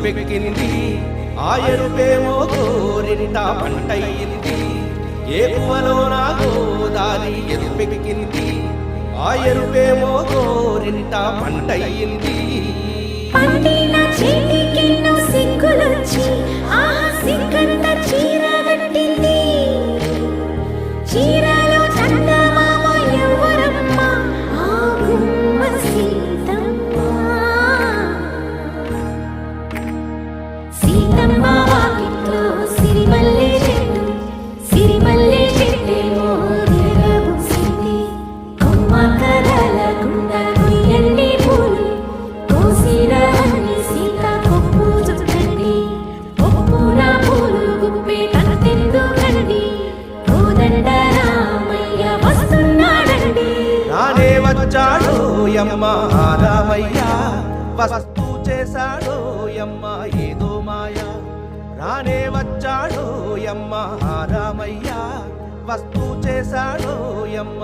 ఎరుపెక్కింది ఆ ఎరుపేమో గోరింట పంటయ్యింది ఏపువలో నా గోదారి ఎరుపెక్కింది ఆ ఎరుపేమో గోరింట పంటయ్యింది పండిన చేతికెన్నో సిగ్గులొచ్చి ఆ సిగ్గంత చీర కట్టింది చీరలో చందమామ ఎవరమ్మ ఆ గుమ్మ సీతమ్మ సీతమ్మ వాకిట్లో సిరిమల్లె చెట్టేమో తిరగబూసింది కొమ్మ కదలకుండా కొయ్యండి పూలు కోసిరవన్నీ సీత కొప్పు చుట్టండి కొప్పున పూలు గుప్పే తనతెందుకండి కోదండ రామయ్య వస్తున్నాడండి రానే వచ్చాడో యమ్మ రామయ్య వస్తూ చేశాడో యమ్మ ఏదో మాయ రానే వచ్చాడో యమ్మ రామయ్య వస్తూ చేశాడో యమ్మ